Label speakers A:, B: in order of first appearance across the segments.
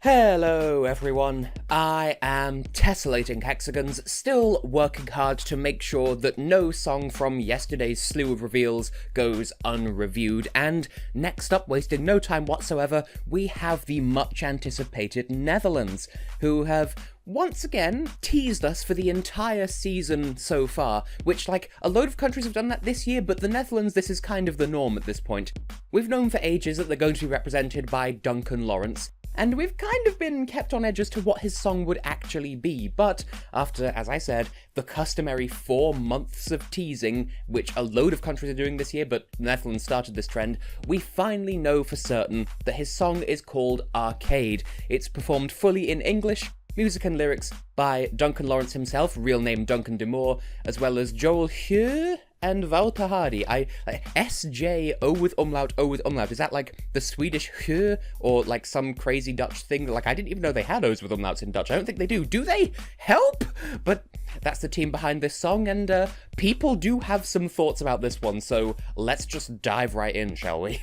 A: Hello everyone, I am Tessellating Hexagons, still working hard to make sure that no song from yesterday's slew of reveals goes unreviewed, and next up, wasting no time whatsoever, we have the much anticipated Netherlands, who have once again teased us for the entire season so far, which, like, a load of countries have done that this year, but the Netherlands, this is kind of the norm at this point. We've known for ages that they're going to be represented by Duncan Laurence, and we've kind of been kept on edge as to what his song would actually be, but after, as I said, the customary 4 months of teasing, which a load of countries are doing this year, but the Netherlands started this trend, we finally know for certain that his song is called Arcade. It's performed fully in English, music and lyrics by Duncan Laurence himself, real name Duncan de Moor, as well as Joel Hugh and Wouter Hardy. SJ, O with umlaut, O with umlaut. Is that like the Swedish Hugh or like some crazy Dutch thing? Like, I didn't even know they had O's with umlauts in Dutch. I don't think they do. Do they? Help! But that's the team behind this song, and people do have some thoughts about this one, so let's just dive right in, shall we?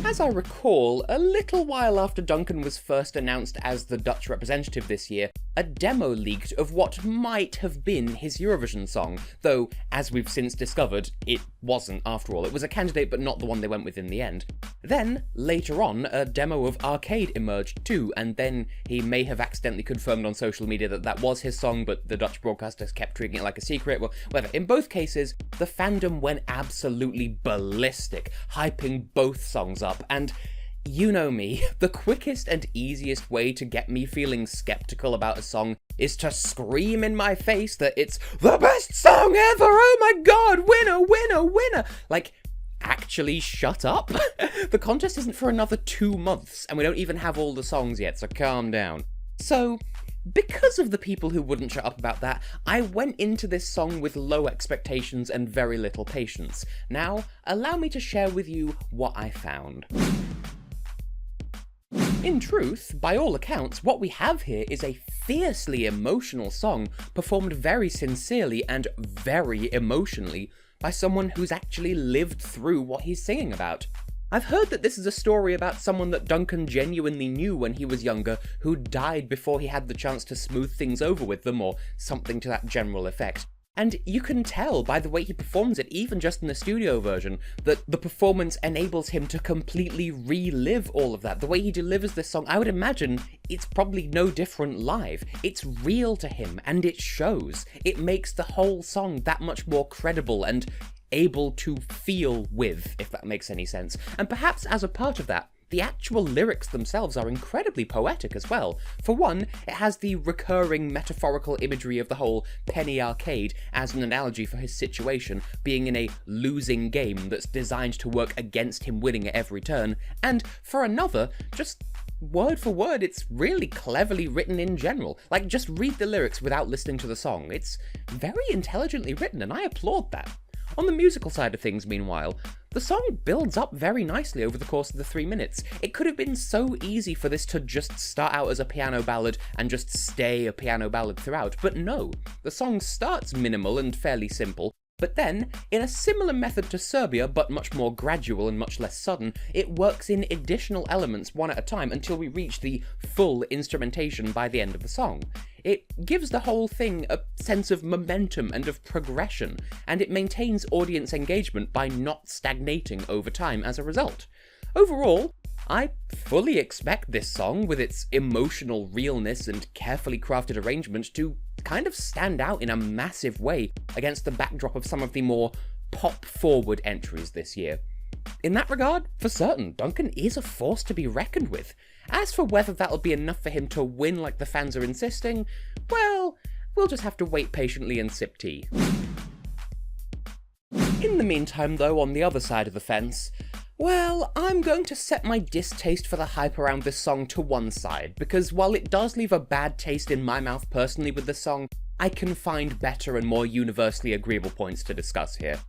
A: As I recall, a little while after Duncan was first announced as the Dutch representative this year, a demo leaked of what might have been his Eurovision song, though, as we've since discovered, it wasn't after all. It was a candidate, but not the one they went with in the end. Then, later on, a demo of Arcade emerged too, and then he may have accidentally confirmed on social media that that was his song, but the Dutch broadcasters kept treating it like a secret. Well, whatever. In both cases, the fandom went absolutely ballistic, hyping both songs up, and you know me, the quickest and easiest way to get me feeling skeptical about a song is to scream in my face that it's the best song ever, oh my god, winner, winner, winner! Like, actually shut up. The contest isn't for another 2 months, and we don't even have all the songs yet, so calm down. So, because of the people who wouldn't shut up about that, I went into this song with low expectations and very little patience. Now, allow me to share with you what I found. In truth, by all accounts, what we have here is a fiercely emotional song performed very sincerely and very emotionally by someone who's actually lived through what he's singing about. I've heard that this is a story about someone that Duncan genuinely knew when he was younger who died before he had the chance to smooth things over with them, or something to that general effect. And you can tell by the way he performs it, even just in the studio version, that the performance enables him to completely relive all of that. The way he delivers this song, I would imagine it's probably no different live. It's real to him, and it shows. It makes the whole song that much more credible and able to feel with, if that makes any sense. And perhaps as a part of that, the actual lyrics themselves are incredibly poetic as well. For one, it has the recurring metaphorical imagery of the whole penny arcade as an analogy for his situation, being in a losing game that's designed to work against him winning at every turn, and for another, just word for word, it's really cleverly written in general. Like, just read the lyrics without listening to the song. It's very intelligently written, and I applaud that. On the musical side of things, meanwhile, the song builds up very nicely over the course of the 3 minutes. It could have been so easy for this to just start out as a piano ballad and just stay a piano ballad throughout, but no. The song starts minimal and fairly simple, but then, in a similar method to Serbia, but much more gradual and much less sudden, it works in additional elements one at a time until we reach the full instrumentation by the end of the song. It gives the whole thing a sense of momentum and of progression, and it maintains audience engagement by not stagnating over time as a result. Overall, I fully expect this song, with its emotional realness and carefully crafted arrangement, to kind of stand out in a massive way against the backdrop of some of the more pop-forward entries this year. In that regard, for certain, Duncan is a force to be reckoned with. As for whether that'll be enough for him to win like the fans are insisting, well, we'll just have to wait patiently and sip tea. In the meantime, though, on the other side of the fence, well, I'm going to set my distaste for the hype around this song to one side, because while it does leave a bad taste in my mouth personally with the song, I can find better and more universally agreeable points to discuss here.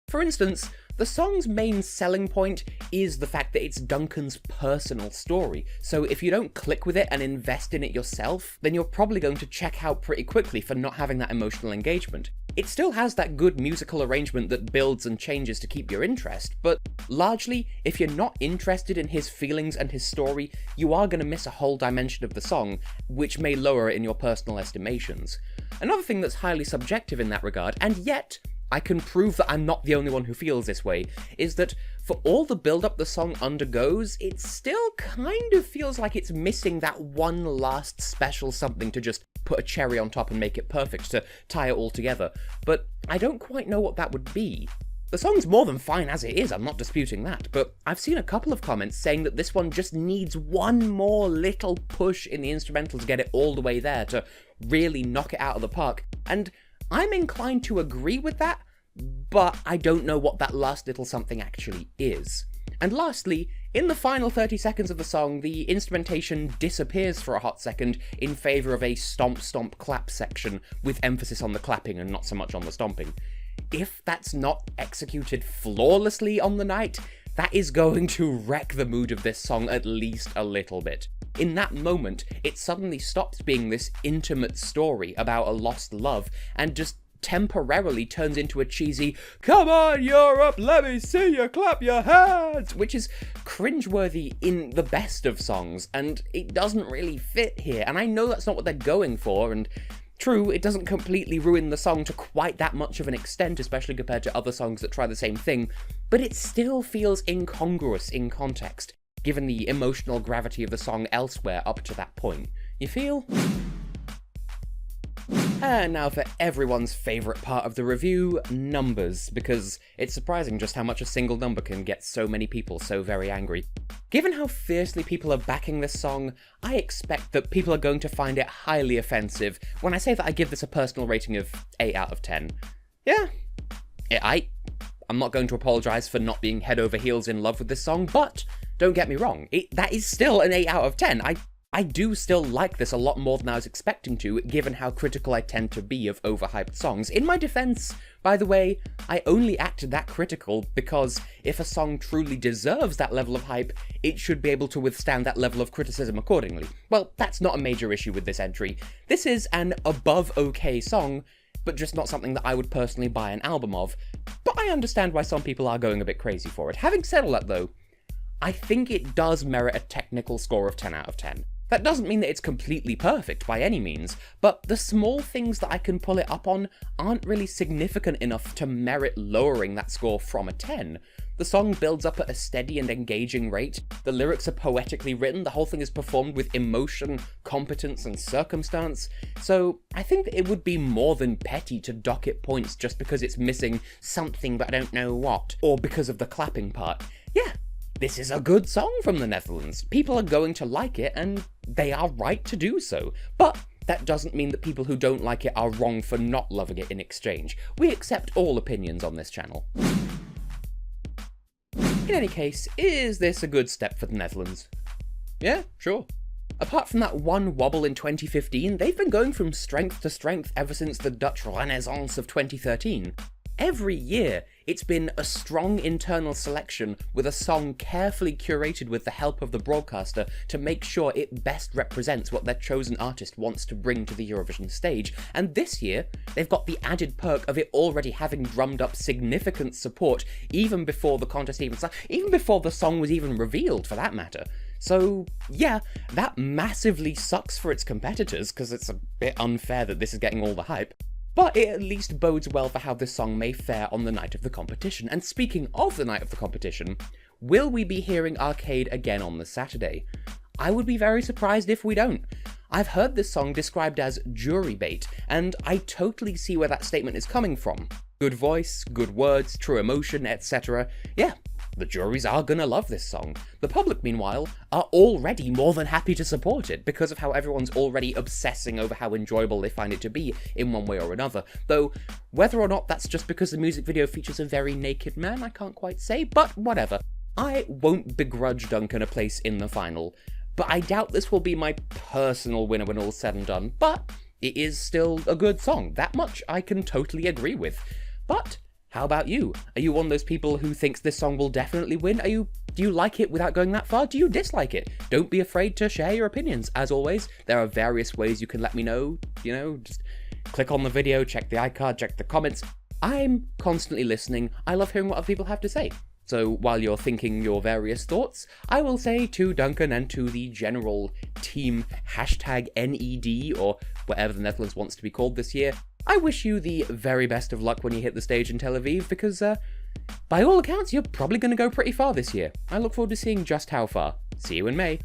A: For instance, The song's main selling point is the fact that it's Duncan's personal story, so if you don't click with it and invest in it yourself, then you're probably going to check out pretty quickly for not having that emotional engagement. It still has that good musical arrangement that builds and changes to keep your interest, but largely, if you're not interested in his feelings and his story, you are going to miss a whole dimension of the song, which may lower it in your personal estimations. Another thing that's highly subjective in that regard, and yet I can prove that I'm not the only one who feels this way, is that for all the build-up the song undergoes, it still kind of feels like it's missing that one last special something to just put a cherry on top and make it perfect, to tie it all together, but I don't quite know what that would be. The song's more than fine as it is, I'm not disputing that, but I've seen a couple of comments saying that this one just needs one more little push in the instrumental to get it all the way there, to really knock it out of the park, and I'm inclined to agree with that, but I don't know what that last little something actually is. And lastly, in the final 30 seconds of the song, the instrumentation disappears for a hot second in favour of a stomp stomp clap section, with emphasis on the clapping and not so much on the stomping. If that's not executed flawlessly on the night, that is going to wreck the mood of this song at least a little bit. In that moment, it suddenly stops being this intimate story about a lost love and just temporarily turns into a cheesy, "Come on, Europe, let me see you clap your hands," which is cringeworthy in the best of songs, and it doesn't really fit here, and I know that's not what they're going for, and true, it doesn't completely ruin the song to quite that much of an extent, especially compared to other songs that try the same thing, but it still feels incongruous in context, given the emotional gravity of the song elsewhere up to that point. You feel? And now for everyone's favourite part of the review, numbers, because it's surprising just how much a single number can get so many people so very angry. Given how fiercely people are backing this song, I expect that people are going to find it highly offensive when I say that I give this a personal rating of 8 out of 10. Yeah, I'm not going to apologise for not being head over heels in love with this song, but don't get me wrong, that is still an 8 out of 10. I do still like this a lot more than I was expecting to, given how critical I tend to be of overhyped songs. In my defense, by the way, I only acted that critical because if a song truly deserves that level of hype, it should be able to withstand that level of criticism accordingly. Well, that's not a major issue with this entry. This is an above okay song, but just not something that I would personally buy an album of. But I understand why some people are going a bit crazy for it. Having said all that though, I think it does merit a technical score of 10 out of 10. That doesn't mean that it's completely perfect by any means, but the small things that I can pull it up on aren't really significant enough to merit lowering that score from a 10. The song builds up at a steady and engaging rate, the lyrics are poetically written, the whole thing is performed with emotion, competence, and circumstance, so I think that it would be more than petty to dock it points just because it's missing something but I don't know what, or because of the clapping part. Yeah, this is a good song from the Netherlands. People are going to like it, and they are right to do so. But that doesn't mean that people who don't like it are wrong for not loving it in exchange. We accept all opinions on this channel. In any case, is this a good step for the Netherlands? Yeah, sure. Apart from that one wobble in 2015, they've been going from strength to strength ever since the Dutch Renaissance of 2013. Every year, it's been a strong internal selection with a song carefully curated with the help of the broadcaster to make sure it best represents what their chosen artist wants to bring to the Eurovision stage, and this year, they've got the added perk of it already having drummed up significant support even before the contest even started, even before the song was even revealed for that matter. So yeah, that massively sucks for its competitors, because it's a bit unfair that this is getting all the hype. But it at least bodes well for how this song may fare on the night of the competition. And speaking of the night of the competition, will we be hearing Arcade again on the Saturday? I would be very surprised if we don't. I've heard this song described as jury bait, and I totally see where that statement is coming from. Good voice, good words, true emotion, etc. Yeah, the juries are gonna love this song. The public, meanwhile, are already more than happy to support it because of how everyone's already obsessing over how enjoyable they find it to be in one way or another. Though, whether or not that's just because the music video features a very naked man, I can't quite say, but whatever. I won't begrudge Duncan a place in the final, but I doubt this will be my personal winner when all's said and done, but it is still a good song. That much I can totally agree with. But How about you? Are you one of those people who thinks this song will definitely win? Do you like it without going that far? Do you dislike it? Don't be afraid to share your opinions. As always, there are various ways you can let me know, just click on the video, check the iCard, check the comments. I'm constantly listening. I love hearing what other people have to say. So while you're thinking your various thoughts, I will say to Duncan and to the general team #NED, or whatever the Netherlands wants to be called this year, I wish you the very best of luck when you hit the stage in Tel Aviv, because by all accounts, you're probably going to go pretty far this year. I look forward to seeing just how far. See you in May.